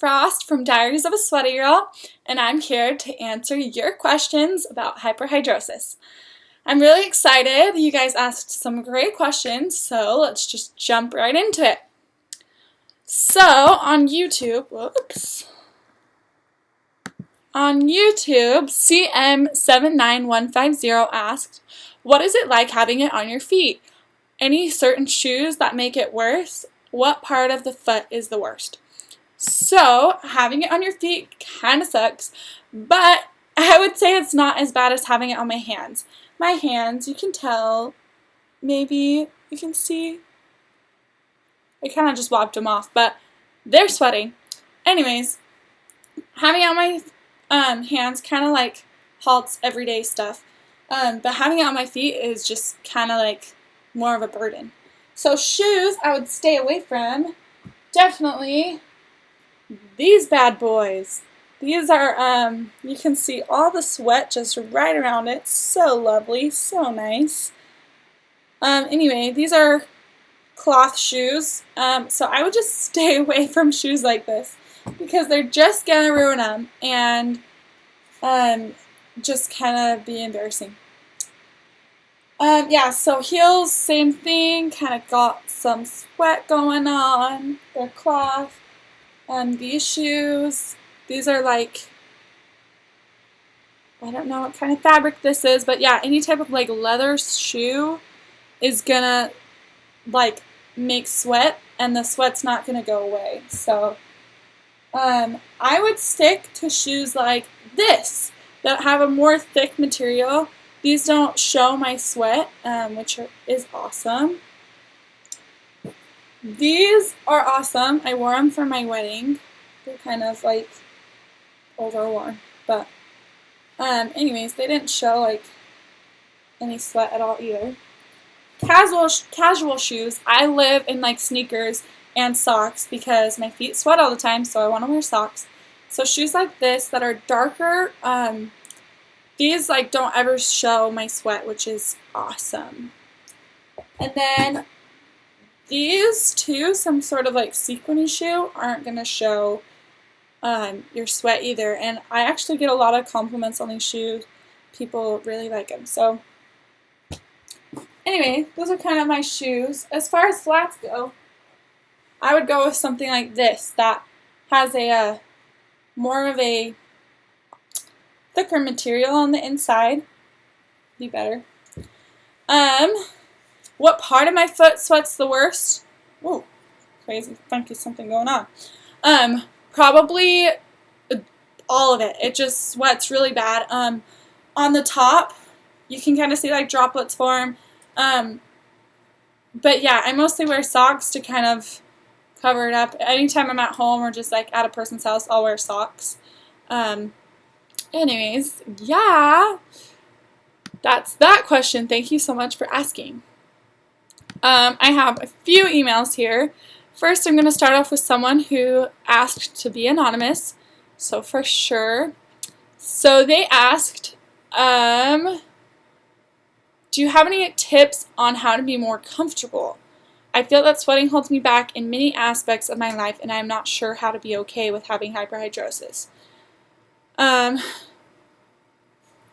Frost from Diaries of a Sweaty Girl, and I'm here to answer your questions about hyperhidrosis. I'm really excited. You guys asked some great questions, so let's just jump right into it. So, on YouTube, CM79150 asked, what is it like having it on your feet? Any certain shoes that make it worse? What part of the foot is the worst? So, having it on your feet kind of sucks, but I would say it's not as bad as having it on my hands. My hands, you can tell, maybe you can see, I kind of just wiped them off, but they're sweating. Anyways, having it on my hands kind of like halts everyday stuff, but having it on my feet is just kind of like more of a burden. So shoes I would stay away from, definitely these bad boys. These are, you can see all the sweat just right around it. So lovely, so nice. Anyway, these are cloth shoes, so I would just stay away from shoes like this because they're just gonna ruin them and just kind of be embarrassing. Yeah, so heels, same thing, kind of got some sweat going on. They're cloth. These shoes, these are like, I don't know what kind of fabric this is, but yeah, any type of like leather shoe is gonna like make sweat, and the sweat's not gonna go away. So I would stick to shoes like this that have a more thick material. These don't show my sweat, which is awesome. These are awesome. I wore them for my wedding. They're kind of like overworn, but anyways, they didn't show like any sweat at all either. Casual shoes. I live in like sneakers and socks because my feet sweat all the time, so I want to wear socks. So shoes like this that are darker, these like don't ever show my sweat, which is awesome. And then these two, some sort of like sequiny shoe, aren't going to show your sweat either. And I actually get a lot of compliments on these shoes. People really like them. So anyway, those are kind of my shoes. As far as flats go, I would go with something like this that has a more of a thicker material on the inside. Be better. What part of my foot sweats the worst? Whoa, crazy, funky something going on. Probably all of it. It just sweats really bad. On the top, you can kind of see like droplets form. But yeah, I mostly wear socks to kind of cover it up. Anytime I'm at home or just like at a person's house, I'll wear socks. Anyways, yeah, that's that question. Thank you so much for asking. I have a few emails here. First, I'm going to start off with someone who asked to be anonymous, so for sure. So they asked, do you have any tips on how to be more comfortable? I feel that sweating holds me back in many aspects of my life, and I'm not sure how to be okay with having hyperhidrosis.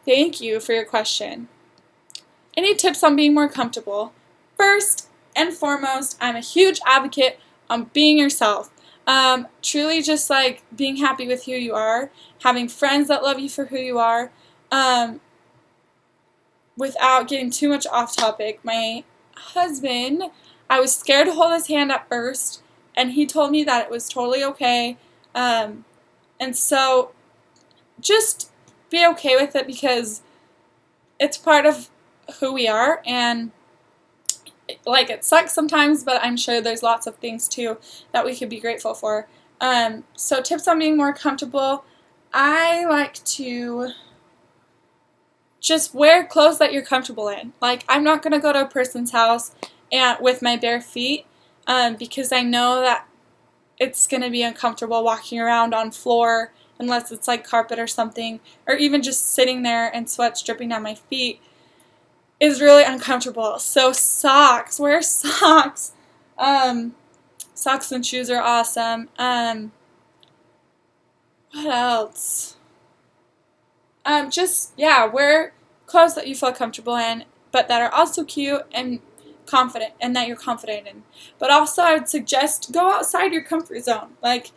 Thank you for your question. Any tips on being more comfortable? First and foremost, I'm a huge advocate on being yourself. Truly just like being happy with who you are, having friends that love you for who you are, without getting too much off topic. My husband, I was scared to hold his hand at first, and he told me that it was totally okay. And so just be okay with it because it's part of who we are, and like it sucks sometimes, but I'm sure there's lots of things too that we could be grateful for. So tips on being more comfortable. I like to just wear clothes that you're comfortable in. Like, I'm not going to go to a person's house and with my bare feet because I know that it's going to be uncomfortable walking around on floor unless it's like carpet or something, or even just sitting there and sweat dripping down my feet is really uncomfortable. So socks, wear socks. Socks and shoes are awesome. What else? Wear clothes that you feel comfortable in, but that are also cute and confident, and that you're confident in. But also, I would suggest go outside your comfort zone. Like,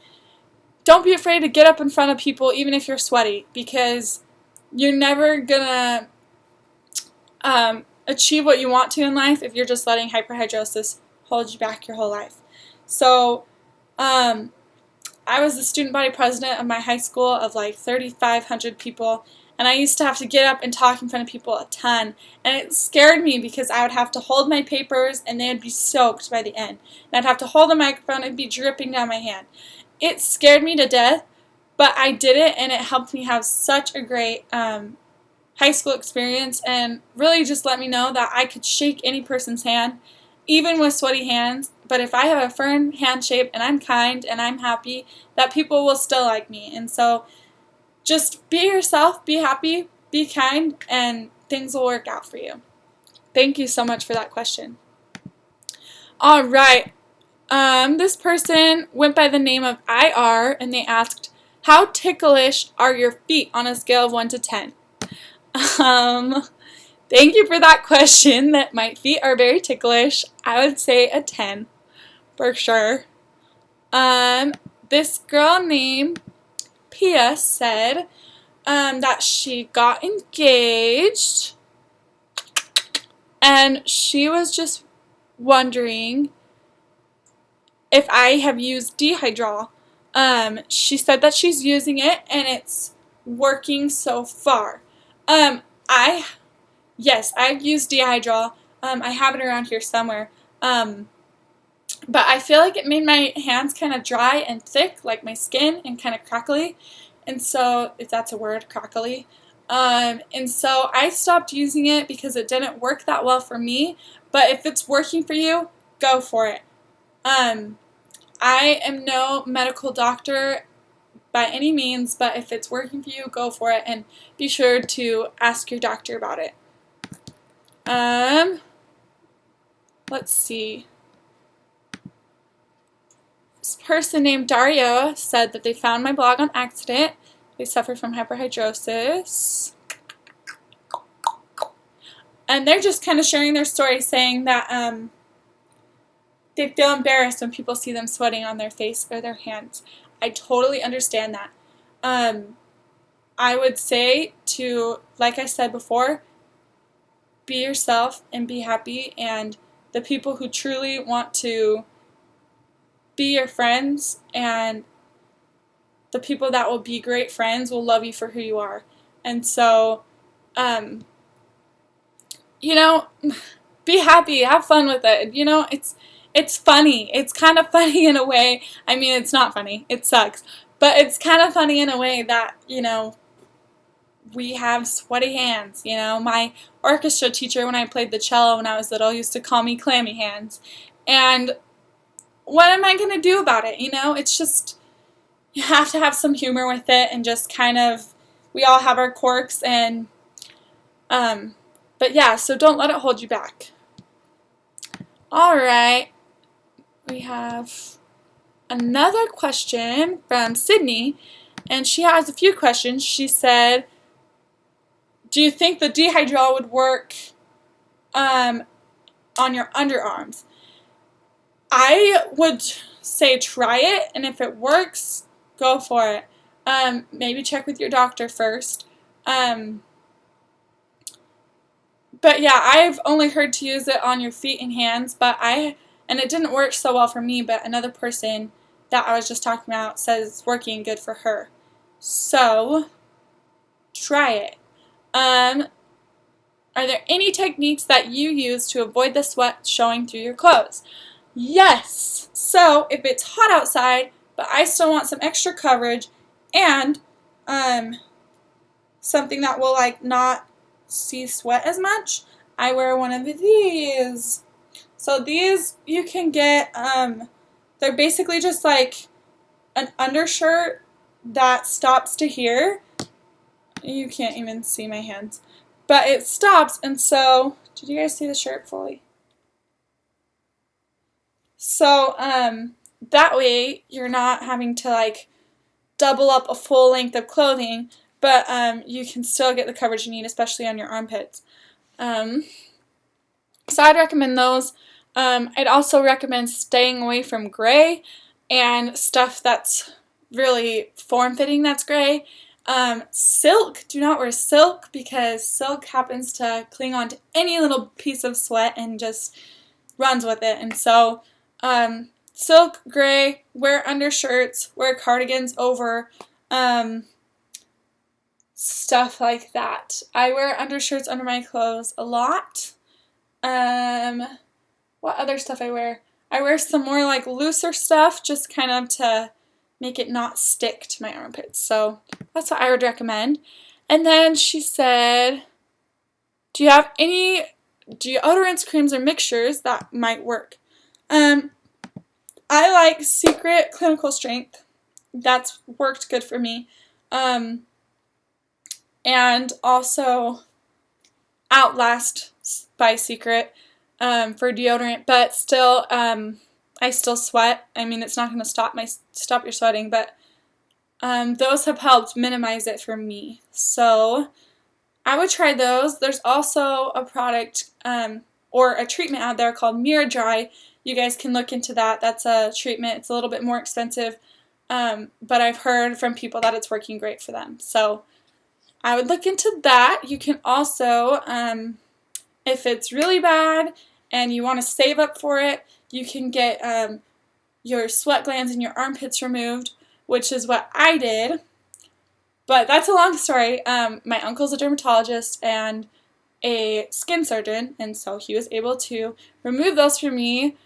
don't be afraid to get up in front of people, even if you're sweaty, because you're never gonna achieve what you want to in life if you're just letting hyperhidrosis hold you back your whole life. So, I was the student body president of my high school of like 3,500 people, and I used to have to get up and talk in front of people a ton, and it scared me because I would have to hold my papers and they would be soaked by the end, and I'd have to hold the microphone and it'd be dripping down my hand. It scared me to death, but I did it, and it helped me have such a great high school experience, and really just let me know that I could shake any person's hand, even with sweaty hands. But if I have a firm hand shape and I'm kind and I'm happy, that people will still like me. And so just be yourself, be happy, be kind, and things will work out for you. Thank you so much for that question. All right. This person went by the name of IR, and they asked, how ticklish are your feet on a scale of 1 to 10? Thank you for that question. That my feet are very ticklish. I would say a 10 for sure. This girl named Pia said that she got engaged, and she was just wondering if I have used Dehydral. She said that she's using it and it's working so far. Yes, I've used Dehydral. I have it around here somewhere. But I feel like it made my hands kind of dry and thick, like my skin, and kind of crackly. And so, if that's a word, crackly. And so I stopped using it because it didn't work that well for me. But if it's working for you, go for it. I am no medical doctor by any means, but if it's working for you, go for it, and be sure to ask your doctor about it. Let's see. This person named Dario said that they found my blog on accident. They suffer from hyperhidrosis. And they're just kind of sharing their story, saying that they feel embarrassed when people see them sweating on their face or their hands. I totally understand that. I would say to, like I said before, be yourself and be happy, and the people who truly want to be your friends and the people that will be great friends will love you for who you are. And so, be happy, have fun with it. It's funny. It's kind of funny in a way. I mean, it's not funny. It sucks. But it's kind of funny in a way that, we have sweaty hands. My orchestra teacher, when I played the cello when I was little, used to call me clammy hands. And what am I going to do about it? It's just, you have to have some humor with it, and just kind of, we all have our quirks, and, but yeah, so don't let it hold you back. Alright, we have another question from Sydney, and she has a few questions. She said, do you think the Dehydral would work on your underarms? I would say try it, and if it works, go for it. Maybe check with your doctor first. But yeah, I've only heard to use it on your feet and hands, and it didn't work so well for me, but another person that I was just talking about says it's working good for her. So, try it. Are there any techniques that you use to avoid the sweat showing through your clothes? Yes! So, if it's hot outside, but I still want some extra coverage, and something that will not see sweat as much, I wear one of these. So these you can get, they're basically just like an undershirt that stops to here. You can't even see my hands, but it stops, and so, did you guys see the shirt fully? So, that way you're not having to double up a full length of clothing, but you can still get the coverage you need, especially on your armpits. So I'd recommend those. I'd also recommend staying away from gray and stuff that's really form-fitting that's gray. Silk, do not wear silk because silk happens to cling on to any little piece of sweat and just runs with it. And so silk, gray, wear undershirts, wear cardigans over, stuff like that. I wear undershirts under my clothes a lot. What other stuff I wear? I wear some more like looser stuff just kind of to make it not stick to my armpits. So that's what I would recommend. And then she said, do you have any deodorants, creams, or mixtures that might work? I like Secret Clinical Strength. That's worked good for me. And also Outlast by Secret for deodorant, but still, I still sweat. I mean, it's not going to stop your sweating, but those have helped minimize it for me. So I would try those. There's also a product or a treatment out there called Mirror Dry. You guys can look into that. That's a treatment. It's a little bit more expensive, but I've heard from people that it's working great for them. So I would look into that. You can also, if it's really bad and you want to save up for it, you can get your sweat glands in your armpits removed, which is what I did. But that's a long story. My uncle's a dermatologist and a skin surgeon, and so he was able to remove those for me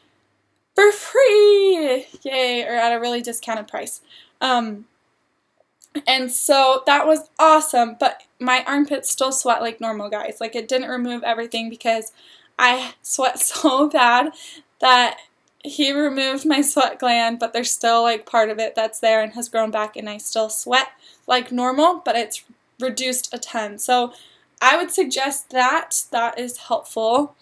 for free! Yay, or at a really discounted price. And so that was awesome, but my armpits still sweat like normal, guys. Like, it didn't remove everything because I sweat so bad that he removed my sweat gland, but there's still like part of it that's there and has grown back, and I still sweat like normal, but it's reduced a ton. So I would suggest that. That is helpful.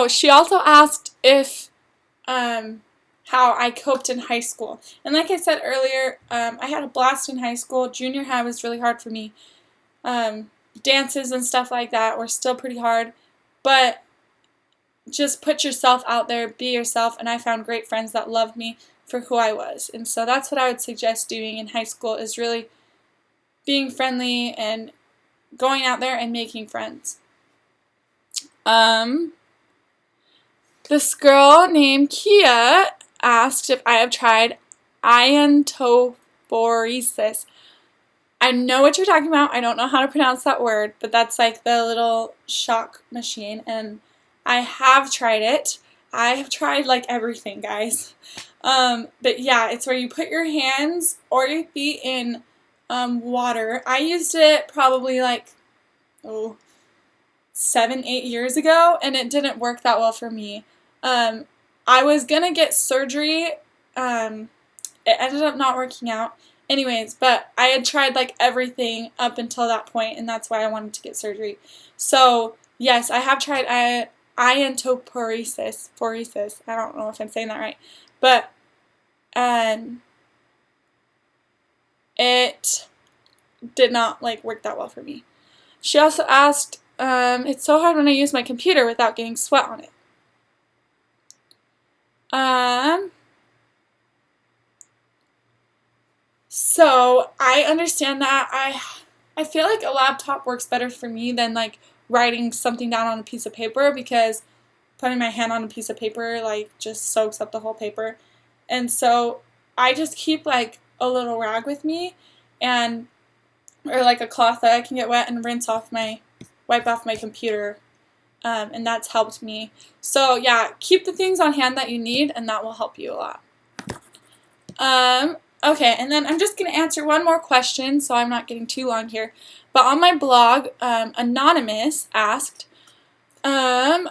She also asked if, how I coped in high school. And like I said earlier, I had a blast in high school. Junior high was really hard for me. Dances and stuff like that were still pretty hard, but just put yourself out there, be yourself, and I found great friends that loved me for who I was. And so that's what I would suggest doing in high school, is really being friendly and going out there and making friends. This girl named Kia asked if I have tried iontophoresis. I know what you're talking about. I don't know how to pronounce that word, but that's like the little shock machine, and I have tried it. I have tried like everything, guys. But yeah, it's where you put your hands or your feet in water. I used it probably like 7-8 years ago, and it didn't work that well for me. I was gonna get surgery. It ended up not working out. Anyways, but I had tried like everything up until that point, and that's why I wanted to get surgery. So yes, I have tried iontophoresis. I don't know if I'm saying that right, but it did not like work that well for me. She also asked, it's so hard when I use my computer without getting sweat on it. So I understand that. I feel like a laptop works better for me than like writing something down on a piece of paper, because putting my hand on a piece of paper like just soaks up the whole paper. And so I just keep like a little rag with me, and or like a cloth that I can get wet and wipe off my computer. And that's helped me. So yeah, keep the things on hand that you need, and that will help you a lot. Okay, and then I'm just going to answer one more question, so I'm not getting too long here. But on my blog, Anonymous asked, I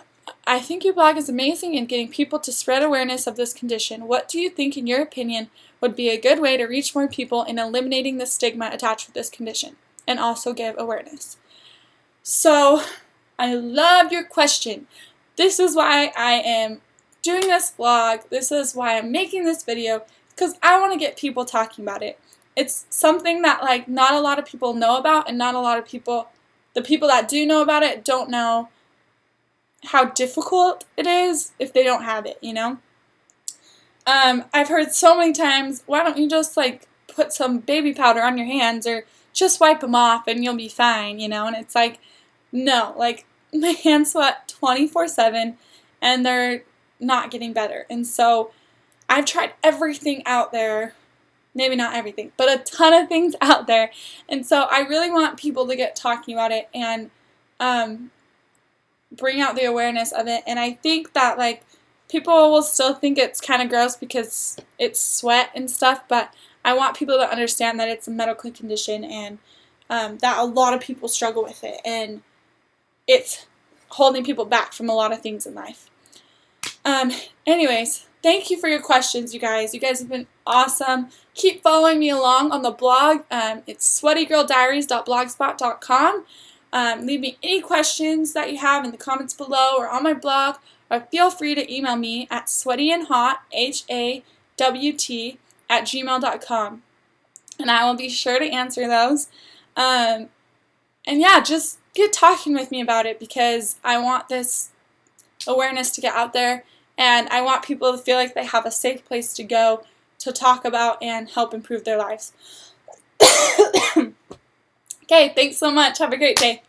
think your blog is amazing in getting people to spread awareness of this condition. What do you think, in your opinion, would be a good way to reach more people in eliminating the stigma attached with this condition, and also give awareness? So I love your question. This is why I am doing this vlog. This is why I'm making this video, because I want to get people talking about it. It's something that like not a lot of people know about, and not a lot of people, the people that do know about it don't know how difficult it is if they don't have it, you know? I've heard so many times, why don't you just like put some baby powder on your hands or just wipe them off and you'll be fine, you know? And it's like, no, like my hands sweat 24/7 and they're not getting better. And so I've tried everything out there, maybe not everything, but a ton of things out there. And so I really want people to get talking about it and bring out the awareness of it. And I think that like people will still think it's kind of gross because it's sweat and stuff, but I want people to understand that it's a medical condition and that a lot of people struggle with it, and it's holding people back from a lot of things in life. Anyways, thank you for your questions, you guys. You guys have been awesome. Keep following me along on the blog. It's sweatygirldiaries.blogspot.com. Leave me any questions that you have in the comments below or on my blog, or feel free to email me at sweatyandhot, HAWT, @gmail.com. And I will be sure to answer those. And yeah, just get talking with me about it, because I want this awareness to get out there, and I want people to feel like they have a safe place to go to talk about and help improve their lives. Okay, thanks so much. Have a great day.